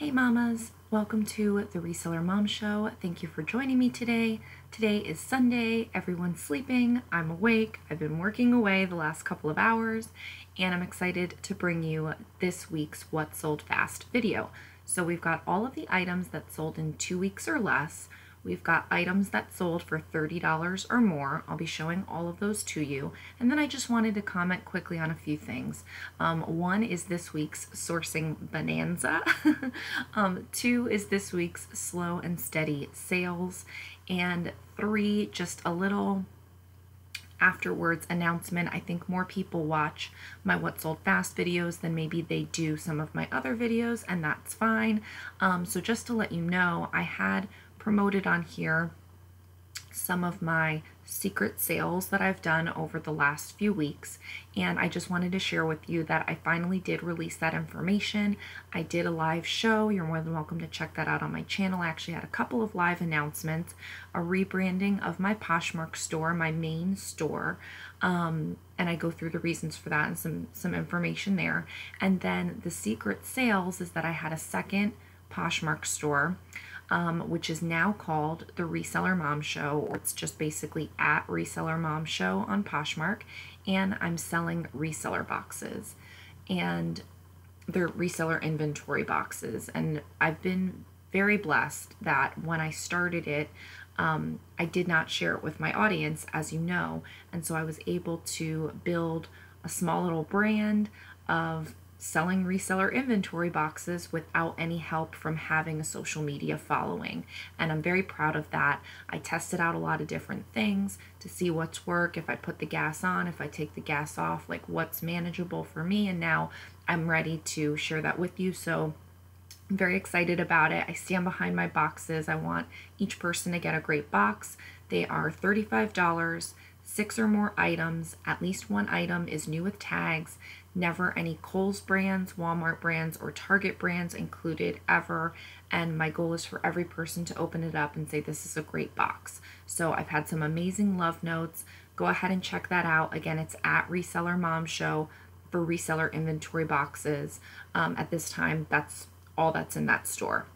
Hey mamas, welcome to the Reseller Mom Show. Thank you for joining me today. Today is Sunday, everyone's sleeping, I'm awake, I've been working away the last couple of hours, and I'm excited to bring you this week's What Sold Fast video. So we've got all of the items that sold in 2 weeks or less. We've got items that sold for $30 or more. I'll be showing all of those to you. And then I just wanted to comment quickly on a few things. One is this week's sourcing bonanza. Two is this week's slow and steady sales. And three, just a little afterwards announcement. I think more people watch my What Sold Fast videos than maybe they do some of my other videos, and that's fine. So just to let you know, I had promoted on here some of my secret sales that I've done over the last few weeks, and I just wanted to share with you that I finally did release that information. I did a live show. You're more than welcome to check that out on my channel. I actually had a couple of live announcements, a rebranding of my Poshmark store, my main store, and I go through the reasons for that and some information there. And then the secret sales is that I had a second Poshmark store, which is now called the Reseller Mom Show, or it's just basically at Reseller Mom Show on Poshmark, and I'm selling reseller boxes, and they're reseller inventory boxes. And I've been very blessed that when I started it, I did not share it with my audience, as you know, and so I was able to build a small little brand of selling reseller inventory boxes without any help from having a social media following. And I'm very proud of that. I tested out a lot of different things to see what's work, if I put the gas on, if I take the gas off, like what's manageable for me. And now I'm ready to share that with you. So I'm very excited about it. I stand behind my boxes. I want each person to get a great box. They are $35, 6 or more items. At least one item is new with tags. Never any Kohl's brands, Walmart brands, or Target brands included ever. And my goal is for every person to open it up and say, this is a great box. So I've had some amazing love notes. Go ahead and check that out. Again, it's at Reseller Mom Show for reseller inventory boxes. At this time, that's all that's in that store.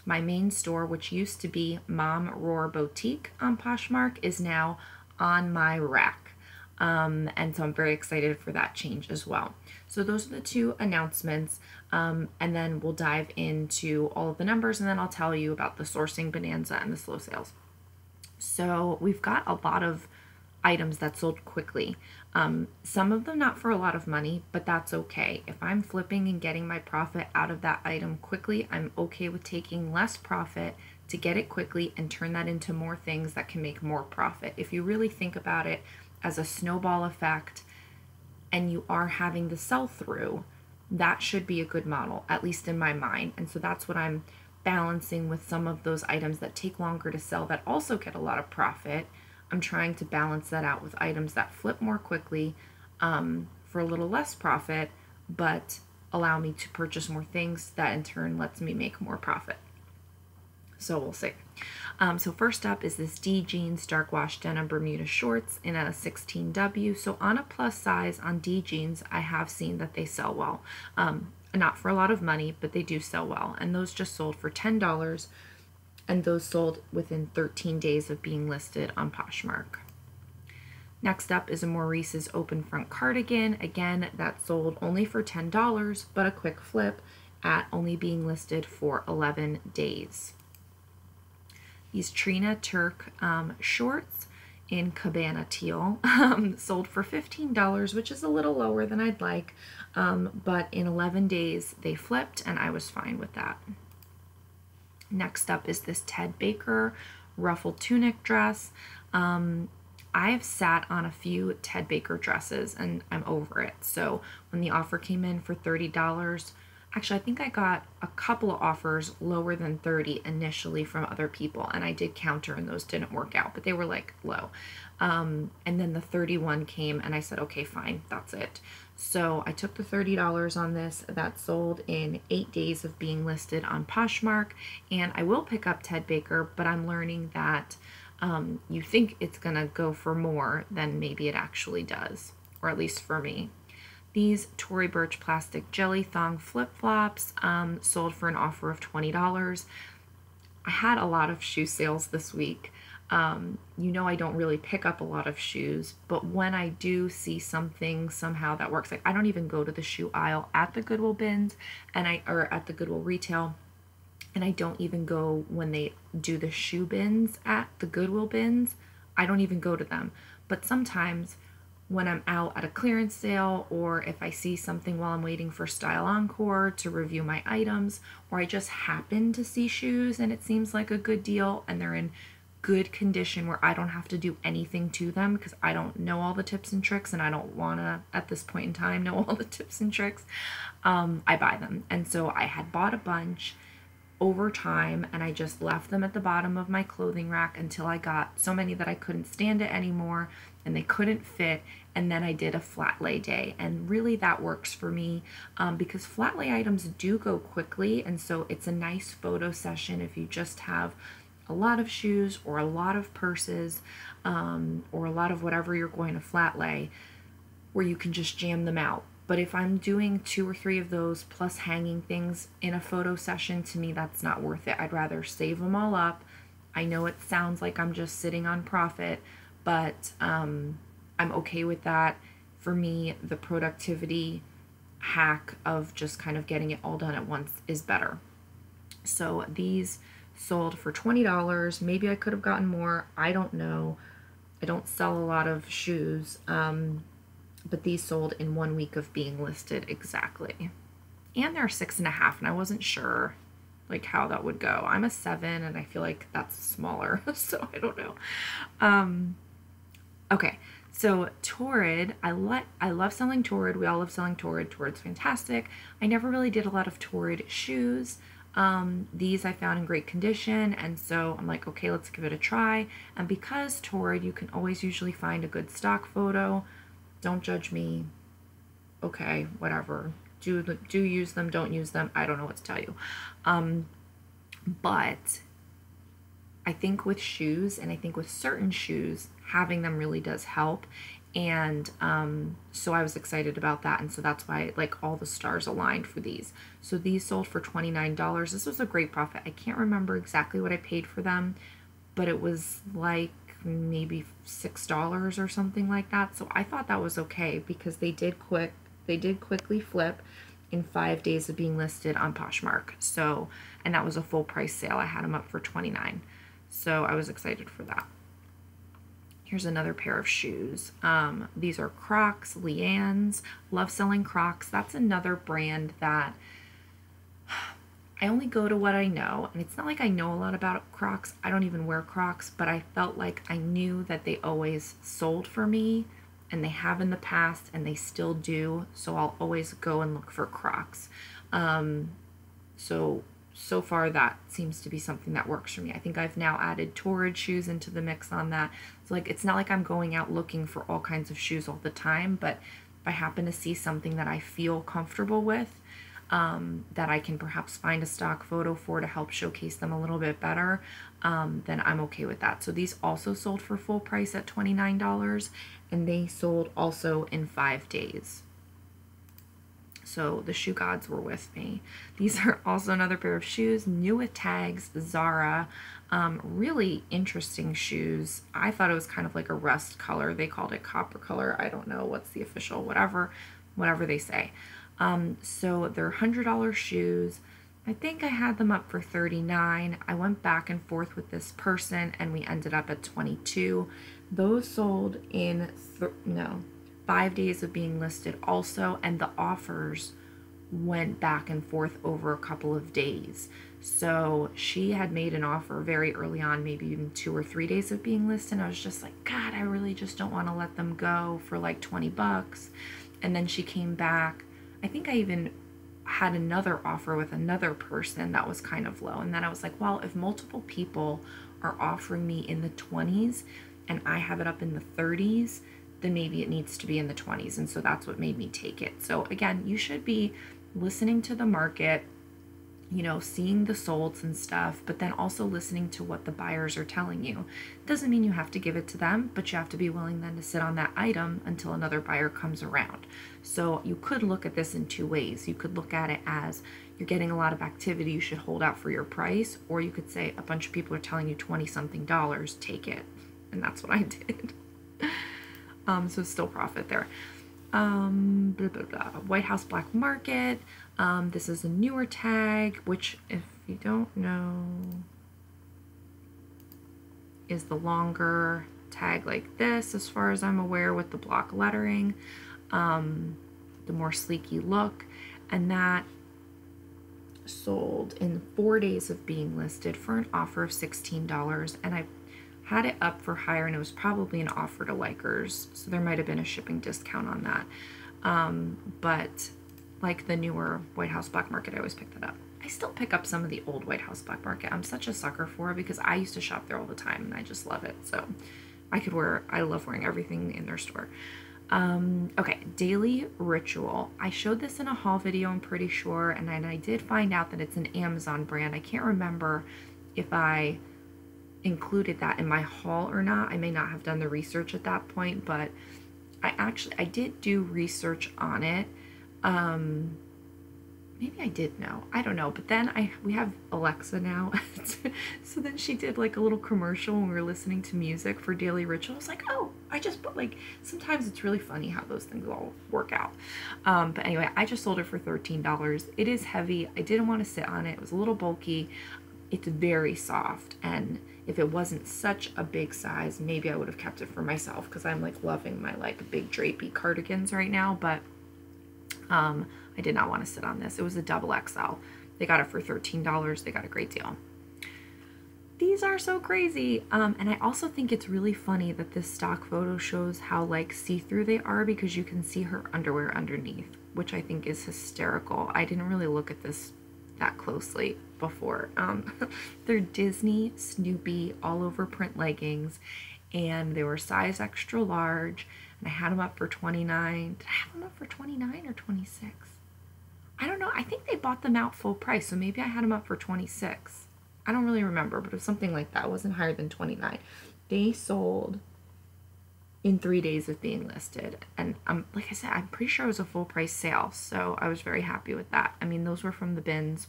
My main store, which used to be Mom Roar Boutique on Poshmark, is now on my rack. And so I'm very excited for that change as well. So those are the two announcements, and then we'll dive into all of the numbers, and then I'll tell you about the sourcing bonanza and the slow sales. So we've got a lot of items that sold quickly. Some of them not for a lot of money, but that's okay. If I'm flipping and getting my profit out of that item quickly, I'm okay with taking less profit to get it quickly and turn that into more things that can make more profit. If you really think about it as a snowball effect and you are having the sell through, that should be a good model, at least in my mind. And so that's what I'm balancing with some of those items that take longer to sell that also get a lot of profit. I'm trying to balance that out with items that flip more quickly for a little less profit, but allow me to purchase more things that in turn lets me make more profit. So we'll see. So first up is this D Jeans Dark Wash Denim Bermuda Shorts in a 16W. So on a plus size on D Jeans, I have seen that they sell well. Not for a lot of money, but they do sell well. And those just sold for $10, and those sold within 13 days of being listed on Poshmark. Next up is a Maurice's open front cardigan. Again, that sold only for $10, but a quick flip at only being listed for 11 days. These Trina Turk shorts in Cabana Teal sold for $15, which is a little lower than I'd like, but in 11 days they flipped, and I was fine with that. Next up is this Ted Baker ruffled tunic dress. I've sat on a few Ted Baker dresses, and I'm over it. So when the offer came in for $30, actually, I think I got a couple of offers lower than 30 initially from other people, and I did counter, and those didn't work out, but they were like low. And then the 31 came, and I said, okay, fine, that's it. So I took the $30 on this. That sold in 8 days of being listed on Poshmark, and I will pick up Ted Baker, but I'm learning that you think it's gonna go for more than maybe it actually does, or at least for me. These Tory Burch plastic jelly thong flip-flops sold for an offer of $20. I had a lot of shoe sales this week. You know, I don't really pick up a lot of shoes, but when I do see something somehow that works, like I don't even go to the shoe aisle at the Goodwill bins or at the Goodwill retail, and I don't even go when they do the shoe bins at the Goodwill bins. I don't even go to them. But sometimes when I'm out at a clearance sale, or if I see something while I'm waiting for Style Encore to review my items, or I just happen to see shoes and it seems like a good deal and they're in good condition where I don't have to do anything to them because I don't know all the tips and tricks and I don't want to, at this point in time, know all the tips and tricks, I buy them. And so I had bought a bunch over time and I just left them at the bottom of my clothing rack until I got so many that I couldn't stand it anymore and they couldn't fit, and then I did a flat lay day, and really that works for me because flat lay items do go quickly, and so it's a nice photo session if you just have a lot of shoes or a lot of purses or a lot of whatever you're going to flat lay, where you can just jam them out. But if I'm doing 2 or 3 of those plus hanging things in a photo session, to me that's not worth it. I'd rather save them all up. I know it sounds like I'm just sitting on profit, but I'm okay with that. For me, the productivity hack of just kind of getting it all done at once is better. So these sold for $20. Maybe I could have gotten more. I don't know. I don't sell a lot of shoes, but these sold in 1 week of being listed exactly. And they're 6.5, and I wasn't sure like how that would go. I'm a 7, and I feel like that's smaller, so I don't know. Okay, so Torrid, I love selling Torrid. We all love selling Torrid. Torrid's fantastic. I never really did a lot of Torrid shoes. These I found in great condition, and so I'm like, okay, let's give it a try. And because Torrid, you can always usually find a good stock photo. Don't judge me. Okay, whatever. Do use them, don't use them. I don't know what to tell you. But I think with shoes, and I think with certain shoes, having them really does help. And so I was excited about that, and so that's why like all the stars aligned for these. So these sold for $29. This was a great profit. I can't remember exactly what I paid for them, but it was like maybe $6 or something like that. So I thought that was okay because they did quickly flip in 5 days of being listed on Poshmark. So, and that was a full price sale. I had them up for $29. So I was excited for that. Here's another pair of shoes. These are Crocs, Leanne's. Love selling Crocs. That's another brand that I only go to what I know. And it's not like I know a lot about Crocs. I don't even wear Crocs, but I felt like I knew that they always sold for me, and they have in the past, and they still do. So I'll always go and look for Crocs. So far that seems to be something that works for me. I think I've now added Torrid shoes into the mix on that. So like, it's not like I'm going out looking for all kinds of shoes all the time, but if I happen to see something that I feel comfortable with, that I can perhaps find a stock photo for to help showcase them a little bit better, then I'm okay with that. So these also sold for full price at $29, and they sold also in 5 days. So the shoe gods were with me. These are also another pair of shoes, new with tags, Zara. Really interesting shoes. I thought it was kind of like a rust color. They called it copper color. I don't know what's the official, whatever they say. So they're $100 shoes. I think I had them up for $39. I went back and forth with this person, and we ended up at $22. Those sold in 5 days of being listed also, and the offers went back and forth over a couple of days. So she had made an offer very early on, maybe even 2 or 3 days of being listed, and I was just like, God, I really just don't want to let them go for like $20. And then she came back. I think I even had another offer with another person that was kind of low, and then I was like, well, if multiple people are offering me in the 20s and I have it up in the 30s, then maybe it needs to be in the 20s. And so that's what made me take it. So again, you should be listening to the market. seeing the solds and stuff, but then also listening to what the buyers are telling you. Doesn't mean you have to give it to them, but you have to be willing then to sit on that item until another buyer comes around. So you could look at this in two ways. You could look at it as you're getting a lot of activity, you should hold out for your price, or you could say a bunch of people are telling you $20-something, take it. And that's what I did. So still profit there. Blah, blah, blah. White House Black Market. This is a newer tag, which if you don't know is the longer tag like this, as far as I'm aware, with the block lettering, the more sleeky look, and that sold in 4 days of being listed for an offer of $16, and I had it up for higher, and it was probably an offer to likers, so there might have been a shipping discount on that. But like the newer White House Black Market, I always pick that up. I still pick up some of the old White House Black Market. I'm such a sucker for it because I used to shop there all the time and I just love it. So I love wearing everything in their store. Okay, Daily Ritual. I showed this in a haul video, I'm pretty sure, and I did find out that it's an Amazon brand. I can't remember if I included that in my haul or not. I may not have done the research at that point, but I did do research on it. Maybe I did know, I don't know, but then we have Alexa now. So then she did like a little commercial when we were listening to music for Daily Ritual. I was like, oh, I just put like, sometimes it's really funny how those things all work out. But anyway, I just sold it for $13. It is heavy. I didn't want to sit on it. It was a little bulky. It's very soft, and if it wasn't such a big size, maybe I would have kept it for myself, because I'm like loving my like big drapey cardigans right now. But I did not want to sit on this. It was a double XL. They got it for $13. They got a great deal. These are so crazy. And I also think it's really funny that this stock photo shows how like see-through they are, because you can see her underwear underneath, which I think is hysterical. I didn't really look at this that closely before. They're Disney Snoopy all over print leggings, and they were size extra large, and I had them up for $29. Did I have them up for $29 or $26? I don't know. I think they bought them out full price, so maybe I had them up for $26. I don't really remember, but it was something like that. It wasn't higher than $29. They sold in 3 days of being listed, and like I said, I'm pretty sure it was a full price sale, so I was very happy with that. I mean, those were from the bins,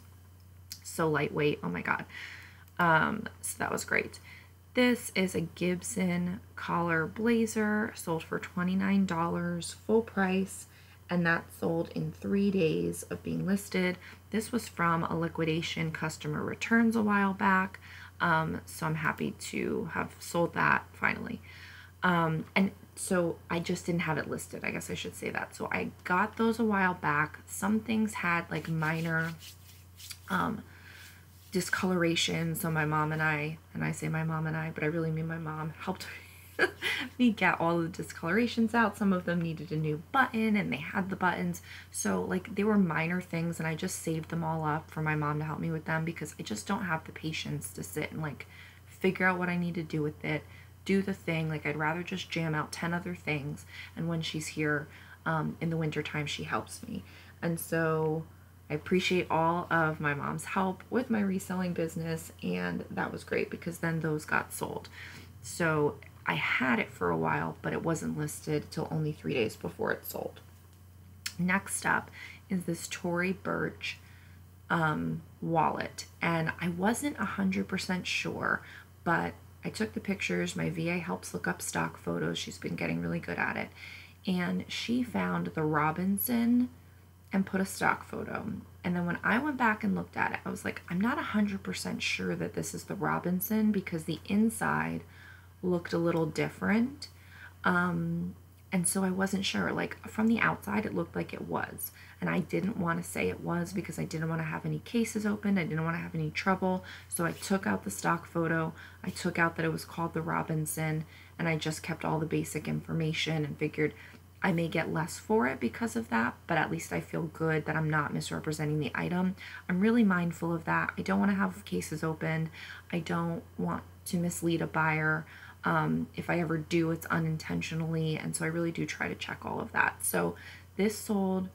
so lightweight. Oh my god. So that was great. This is a Gibson collar blazer, sold for $29 full price, and that sold in 3 days of being listed. This was from a liquidation customer returns a while back, so I'm happy to have sold that finally. And so I just didn't have it listed. I guess I should say that. So I got those a while back. Some things had like minor discoloration. So my mom and I say my mom and I, but I really mean my mom, helped me get all the discolorations out. Some of them needed a new button, and they had the buttons. So like they were minor things, and I just saved them all up for my mom to help me with them, because I just don't have the patience to sit and like figure out what I need to do with it. Do the thing. Like I'd rather just jam out 10 other things, and when she's here in the winter time, she helps me. And so I appreciate all of my mom's help with my reselling business, and that was great, because then those got sold. So I had it for a while, but it wasn't listed till only 3 days before it sold. Next up is this Tory Burch wallet, and I wasn't 100% sure, but I took the pictures. My VA helps look up stock photos. She's been getting really good at it. And she found the Robinson and put a stock photo. And then when I went back and looked at it, I was like, I'm not 100% sure that this is the Robinson, because the inside looked a little different. And so I wasn't sure. Like from the outside, it looked like it was. And I didn't want to say it was, because I didn't want to have any cases opened. I didn't want to have any trouble. So I took out the stock photo. I took out that it was called the Robinson, and I just kept all the basic information and figured I may get less for it because of that, but at least I feel good that I'm not misrepresenting the item. I'm really mindful of that. I don't want to have cases opened. I don't want to mislead a buyer. If I ever do, it's unintentionally, and so I really do try to check all of that. So this sold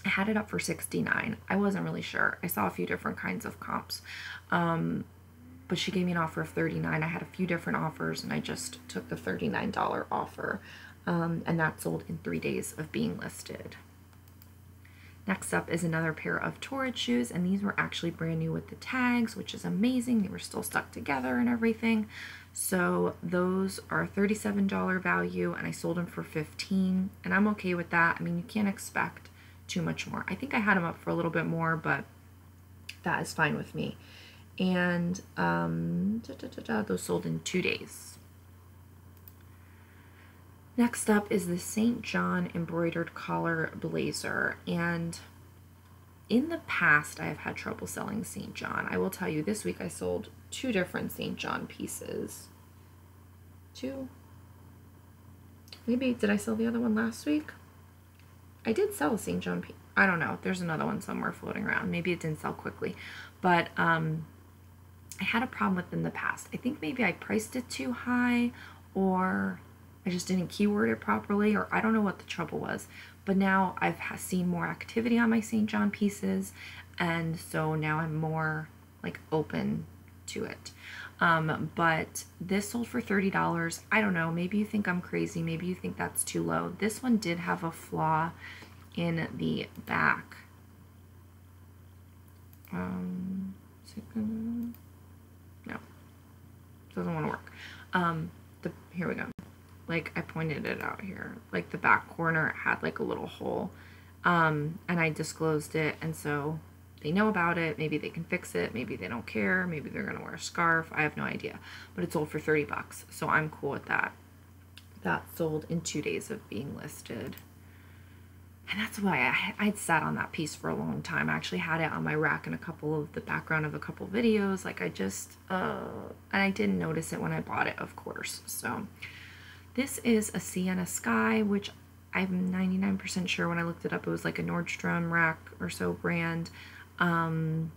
I had it up for $69. I wasn't really sure. I saw a few different kinds of comps. But she gave me an offer of $39. I had a few different offers, and I just took the $39 offer. And that sold in 3 days of being listed. Next up is another pair of Torrid shoes, and these were actually brand new with the tags, which is amazing. They were still stuck together and everything. So those are $37 value, and I sold them for $15, and I'm okay with that. I mean, you can't expect too much more. I think I had them up for a little bit more, but that is fine with me. And those sold in 2 days. Next up is the St. John embroidered collar blazer, and in the past I have had trouble selling St. John. I will tell you, this week I sold 2 different St. John pieces. 2? Maybe, did I sell the other one last week? I did sell a St. John piece. I don't know. There's another one somewhere floating around. Maybe it didn't sell quickly, but I had a problem with it in the past. I think maybe I priced it too high, or I just didn't keyword it properly, or I don't know what the trouble was. But now I've seen more activity on my St. John pieces, and so now I'm more like open to it. But this sold for $30. I don't know, maybe you think I'm crazy, maybe you think that's too low. This one did have a flaw in the back. No, doesn't want to work. Here we go. Like, I pointed it out here, like the back corner had like a little hole, and I disclosed it, and so they know about it. Maybe they can fix it, maybe they don't care, maybe they're gonna wear a scarf, I have no idea. But it sold for 30 bucks, so I'm cool with that. That sold in 2 days of being listed. And that's why I'd sat on that piece for a long time. I actually had it on my rack in the background of a couple videos. Like, I just, and I didn't notice it when I bought it, of course. So this is a Sienna Sky, which I'm 99% sure when I looked it up, it was like a Nordstrom rack or so brand. And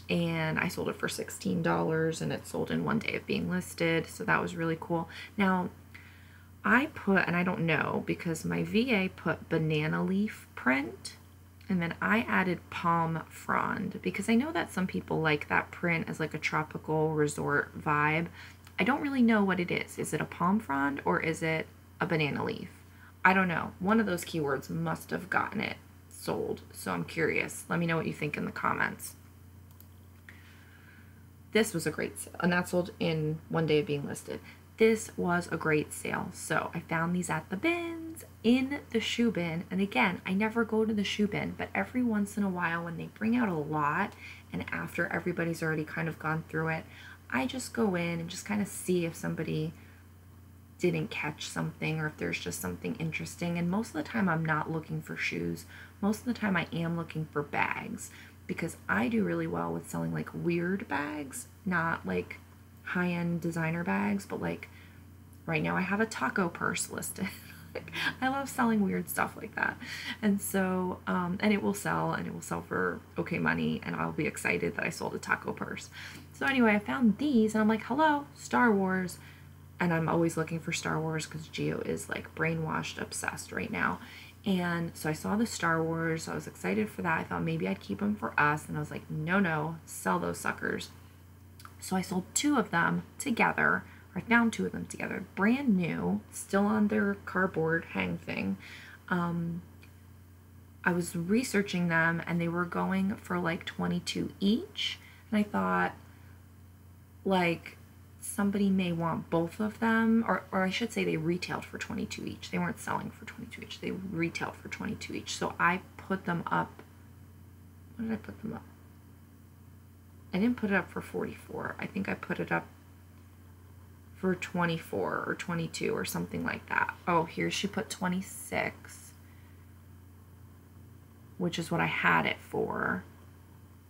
I sold it for $16, and it sold in 1 day of being listed. So that was really cool. Now, I put, and I don't know, because my VA put banana leaf print, and then I added palm frond, because I know that some people like that print as like a tropical resort vibe. I don't really know what it is. Is it a palm frond or is it a banana leaf? I don't know. One of those keywords must have gotten it sold, so I'm curious. Let me know what you think in the comments. This was a great sale, and that sold in 1 day of being listed. This was a great sale. So I found these at the bins, in the shoe bin. And again, I never go to the shoe bin, but every once in a while when they bring out a lot and after everybody's already kind of gone through it, I just go in and just kind of see if somebody didn't catch something or if there's just something interesting. And most of the time I'm not looking for shoes. Most of the time I am looking for bags, because I do really well with selling like weird bags, not like high-end designer bags, but like right now I have a taco purse listed. I love selling weird stuff like that. And so and it will sell, and it will sell for okay money, and I'll be excited that I sold a taco purse. So anyway, I found these and I'm like, hello, Star Wars. And I'm always looking for Star Wars because Gio is like brainwashed obsessed right now. And so I saw the Star Wars, so I was excited for that. I thought maybe I'd keep them for us, and I was like, no, sell those suckers. So I sold 2 of them together, or I found 2 of them together, brand new, still on their cardboard hang thing. I was researching them, and they were going for like $22 each, and I thought, like, somebody may want both of them, or I should say they retailed for $22 each. They weren't selling for $22 each, they retailed for $22 each. So I put them up, what did I put them up? I didn't put it up for $44. I think I put it up for $24 or $22 or something like that. Oh, here she put $26, which is what I had it for,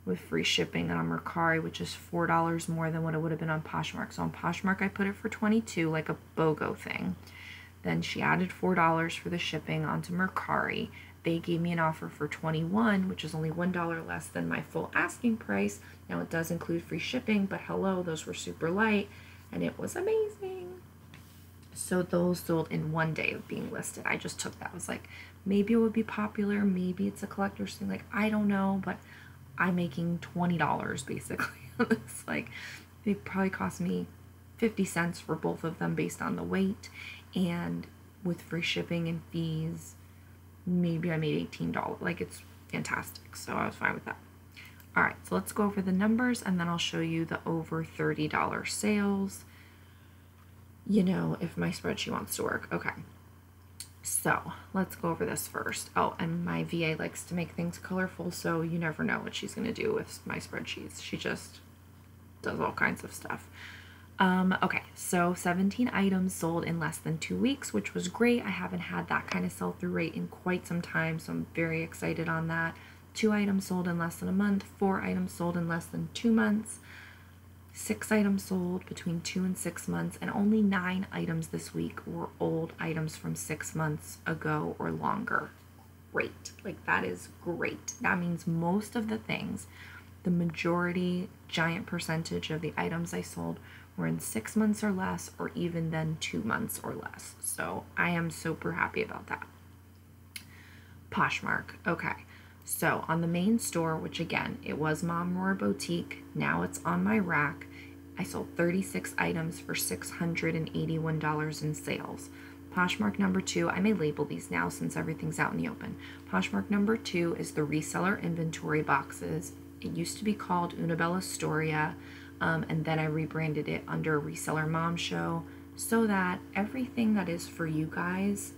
with free shipping on Mercari, which is $4 more than what it would have been on Poshmark. So on Poshmark, I put it for $22, like a BOGO thing. Then she added $4 for the shipping onto Mercari. They gave me an offer for $21, which is only $1 less than my full asking price. Now it does include free shipping, but hello, those were super light, and it was amazing. So those sold in one day of being listed. I just took that. I was like, maybe it would be popular, maybe it's a collector's thing, like I don't know, but I'm making $20 basically. It's like they probably cost me 50 cents for both of them based on the weight, and with free shipping and fees, maybe I made $18. Like, it's fantastic. So I was fine with that. All right, so let's go over the numbers and then I'll show you the over $30 sales. You know, if my spreadsheet wants to work. Okay. So let's go over this first. Oh, and my VA likes to make things colorful, so you never know what she's going to do with my spreadsheets. She just does all kinds of stuff. Okay, so 17 items sold in less than 2 weeks, which was great. I haven't had that kind of sell-through rate in quite some time, so I'm very excited on that. 2 items sold in less than a month, 4 items sold in less than 2 months, 6 items sold between 2 and 6 months, and only 9 items this week were old items from 6 months ago or longer. Great. Like, that is great. That means most of the things, the majority, giant percentage of the items I sold were in 6 months or less, or even then 2 months or less. So I am super happy about that. Poshmark. Okay. So on the main store, which again, it was Mom Roar Boutique, now it's on my rack, I sold 36 items for $681 in sales. Poshmark number 2, I may label these now since everything's out in the open. Poshmark number 2 is the reseller inventory boxes. It used to be called Una Bella Storia, and then I rebranded it under Reseller Mom Show, so that everything that is for you guys,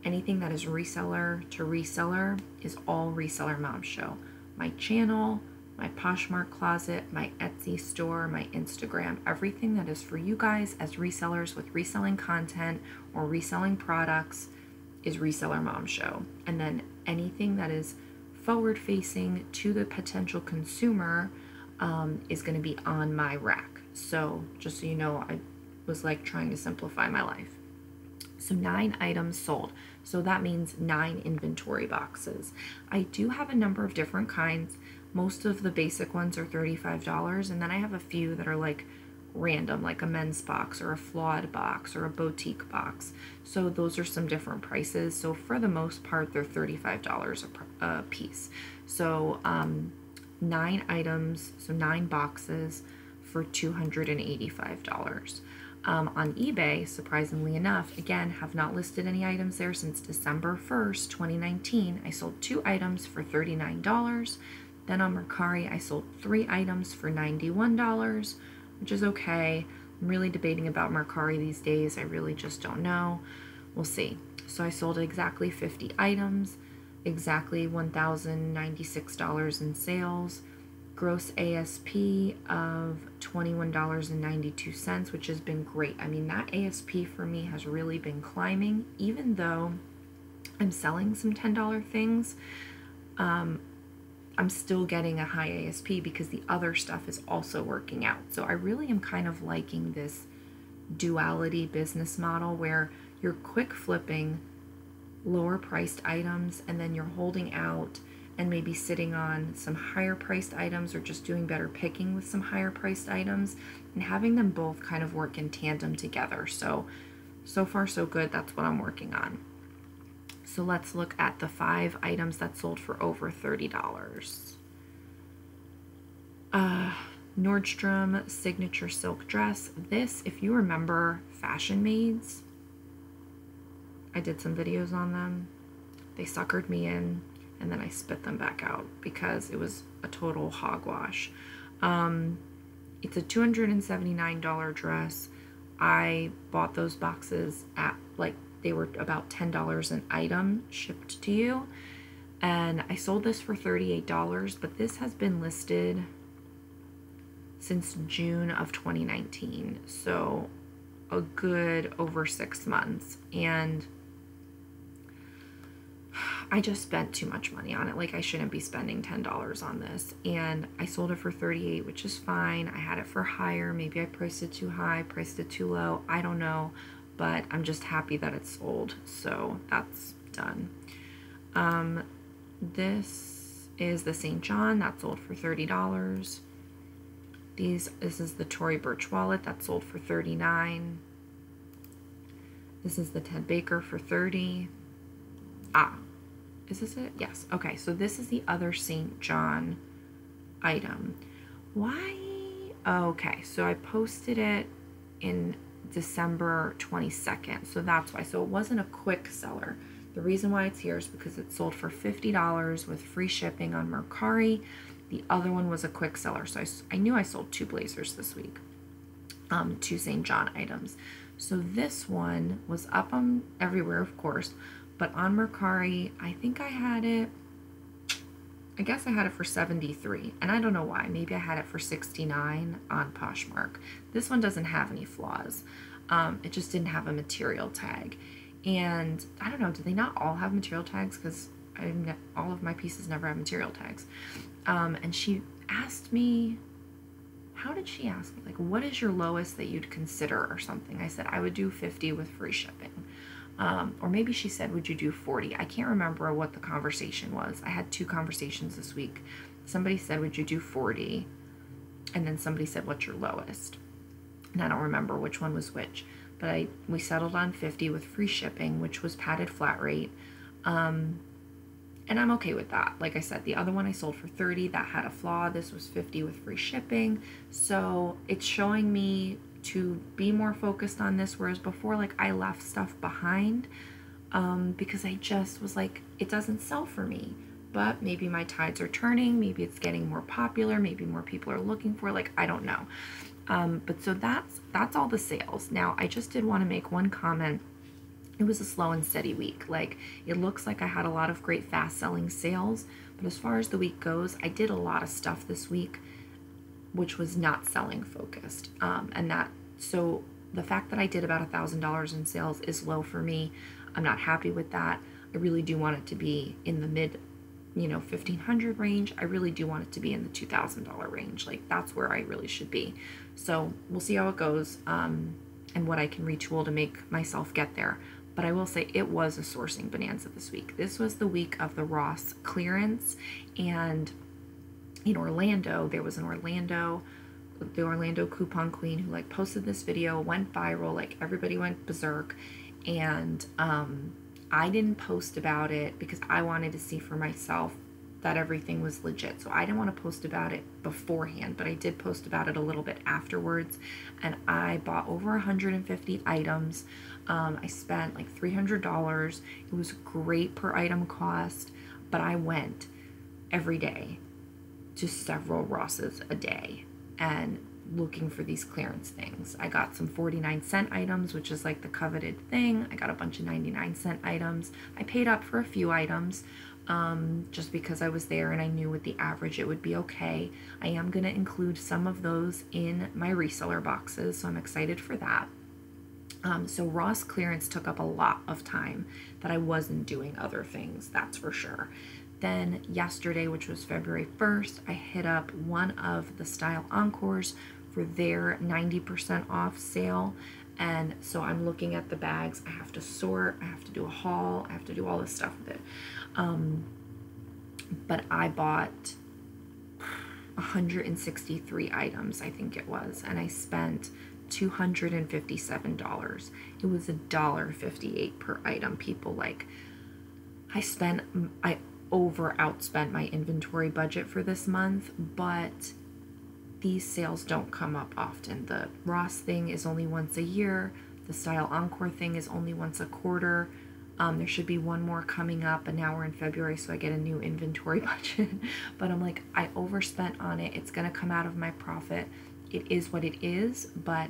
anything that is reseller to reseller, is all Reseller Mom Show. My channel, my Poshmark closet, my Etsy store, my Instagram, everything that is for you guys as resellers with reselling content or reselling products is Reseller Mom Show. And then anything that is forward facing to the potential consumer is going to be on my rack. So just so you know, I was like trying to simplify my life. So 9 items sold. So that means 9 inventory boxes. I do have a number of different kinds. Most of the basic ones are $35, and then I have a few that are like random, like a men's box or a flawed box or a boutique box. So those are some different prices. So for the most part, they're $35 a piece. So 9 items, so 9 boxes for $285. On eBay, surprisingly enough, again, have not listed any items there since December 1st, 2019. I sold 2 items for $39. Then on Mercari, I sold 3 items for $91, which is okay. I'm really debating about Mercari these days. I really just don't know. We'll see. So I sold exactly 50 items, exactly $1,096 in sales, gross ASP of $21.92, which has been great. I mean, that ASP for me has really been climbing, even though I'm selling some $10 things. I'm still getting a high ASP because the other stuff is also working out. So I really am kind of liking this duality business model where you're quick flipping lower priced items and then you're holding out and maybe sitting on some higher priced items or just doing better picking with some higher priced items and having them both kind of work in tandem together. So far so good. That's what I'm working on. So let's look at the 5 items that sold for over $30. Nordstrom signature silk dress. This, if you remember Fashion Maids, I did some videos on them. They suckered me in and then I spit them back out because it was a total hogwash. It's a $279 dress. I bought those boxes at they were about $10 an item shipped to you. And I sold this for $38, but this has been listed since June of 2019. So a good over 6 months. And I just spent too much money on it. Like, I shouldn't be spending $10 on this. And I sold it for $38, which is fine. I had it for higher. Maybe I priced it too high, priced it too low. I don't know. But I'm just happy that it's sold. So that's done. This is the St. John that sold for $30. This is the Tory Burch wallet that sold for $39. This is the Ted Baker for 30. Ah, is this it? Yes. Okay, so this is the other St. John item. Why? Okay, so I posted it in December 22nd, so that's why. So it wasn't a quick seller. The reason why it's here is because it sold for $50 with free shipping on Mercari. The other one was a quick seller, so I knew I sold 2 blazers this week, 2 St. John items. So this one was up on everywhere, of course, but on Mercari, I think I had it, I guess I had it for 73, and I don't know why. Maybe I had it for 69 on Poshmark. This one doesn't have any flaws. It just didn't have a material tag. And I don't know, do they not all have material tags? Because all of my pieces never have material tags. And she asked me, how did she ask me? Like, what is your lowest that you'd consider or something? I said, I would do 50 with free shipping. Or maybe she said, would you do 40? I can't remember what the conversation was. I had 2 conversations this week. Somebody said, would you do 40? And then somebody said, what's your lowest? And I don't remember which one was which. But we settled on 50 with free shipping, which was padded flat rate. And I'm okay with that. Like I said, the other one I sold for 30, that had a flaw. This was 50 with free shipping. So it's showing me to be more focused on this, whereas before, like, I left stuff behind because I just was like, it doesn't sell for me. But maybe my tides are turning, maybe it's getting more popular, maybe more people are looking for, like, I don't know. But so that's all the sales. Now, I just did want to make one comment. It was a slow and steady week. Like, it looks like I had a lot of great fast selling sales, but as far as the week goes, I did a lot of stuff this week which was not selling focused. So the fact that I did about $1,000 in sales is low for me. I'm not happy with that. I really do want it to be in the mid, $1,500 range. I really do want it to be in the $2,000 range. Like, that's where I really should be. So we'll see how it goes, and what I can retool to make myself get there. But I will say it was a sourcing bonanza this week. This was the week of the Ross clearance, and in Orlando, there was the Orlando coupon queen who like posted this video, went viral, like everybody went berserk, and I didn't post about it because I wanted to see for myself that everything was legit. So I didn't want to post about it beforehand, but I did post about it a little bit afterwards, and I bought over 150 items. I spent like $300. It was great per item cost, but I went every day to several Rosses a day and looking for these clearance things. I got some 49-cent items, which is like the coveted thing. I got a bunch of 99-cent items. I paid up for a few items just because I was there and I knew with the average it would be okay. I am going to include some of those in my reseller boxes, so I'm excited for that. So Ross clearance took up a lot of time that I wasn't doing other things, that's for sure. Then yesterday, which was February 1st, I hit up one of the Style Encores for their 90% off sale. And so I'm looking at the bags. I have to sort, I have to do a haul, I have to do all this stuff with it. But I bought 163 items, I think it was, and I spent $257. It was $1.58 per item. People, like, I outspent my inventory budget for this month, but these sales don't come up often. The Ross thing is only once a year. The Style Encore thing is only once a quarter. There should be one more coming up, and now we're in February, so I get a new inventory budget. But I'm like, I overspent on it. It's going to come out of my profit. It is what it is, but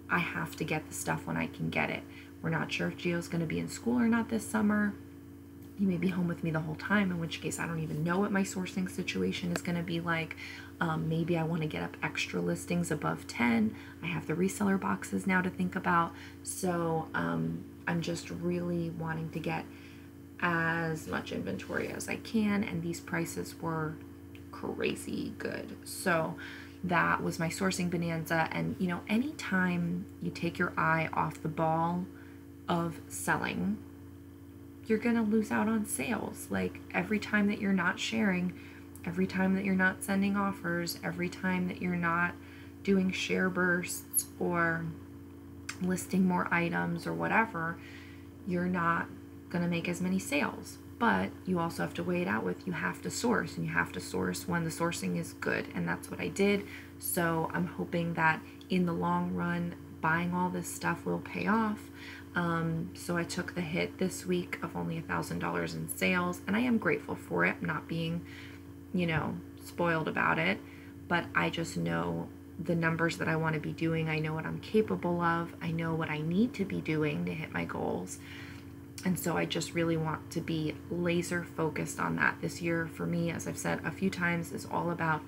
I have to get the stuff when I can get it. We're not sure if Gio's going to be in school or not this summer. He may be home with me the whole time, in which case I don't even know what my sourcing situation is going to be like. Maybe I want to get up extra listings above 10. I have the reseller boxes now to think about. So I'm just really wanting to get as much inventory as I can, and these prices were crazy good. So that was my sourcing bonanza. And anytime you take your eye off the ball of selling, you're gonna lose out on sales. Like, every time that you're not sharing, every time that you're not sending offers, every time that you're not doing share bursts or listing more items or whatever, you're not going to make as many sales. But you also have to weigh it out with, you have to source, and you have to source when the sourcing is good. And that's what I did. So I'm hoping that in the long run, buying all this stuff will pay off. So I took the hit this week of only $1,000 in sales, and I am grateful for it. I'm not being, spoiled about it, but I just know the numbers that I want to be doing. I know what I'm capable of. I know what I need to be doing to hit my goals. And so I just really want to be laser focused on that. This year for me, as I've said a few times, is all about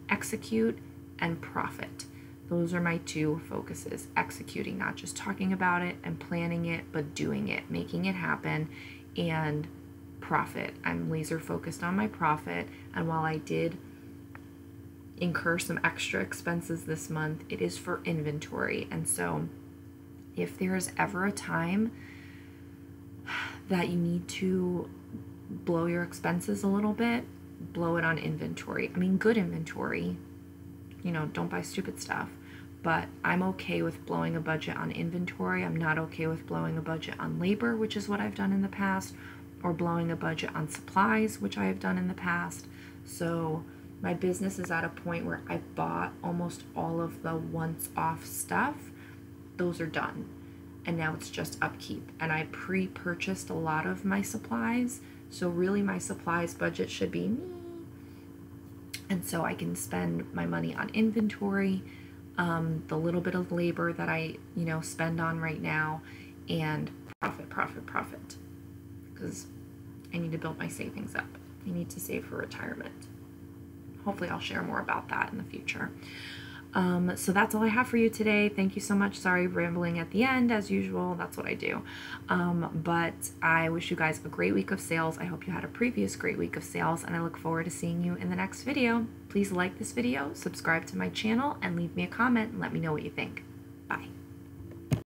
execute and profit. Those are my two focuses. Executing, not just talking about it and planning it, but doing it, making it happen, and profit. I'm laser focused on my profit. And while I did incur some extra expenses this month, it is for inventory. And so if there is ever a time that you need to blow your expenses a little bit, blow it on inventory. I mean, good inventory, don't buy stupid stuff, but I'm okay with blowing a budget on inventory. I'm not okay with blowing a budget on labor, which is what I've done in the past, or blowing a budget on supplies, which I have done in the past. So my business is at a point where I bought almost all of the once-off stuff. Those are done. And now it's just upkeep. And I pre-purchased a lot of my supplies. So really my supplies budget should be me. And so I can spend my money on inventory, the little bit of labor that I, spend on right now, and profit. Because I need to build my savings up. I need to save for retirement. Hopefully I'll share more about that in the future. So that's all I have for you today. Thank you so much. Sorry, rambling at the end as usual. That's what I do. But I wish you guys a great week of sales. I hope you had a previous great week of sales, and I look forward to seeing you in the next video. Please like this video, subscribe to my channel, and leave me a comment and let me know what you think. Bye.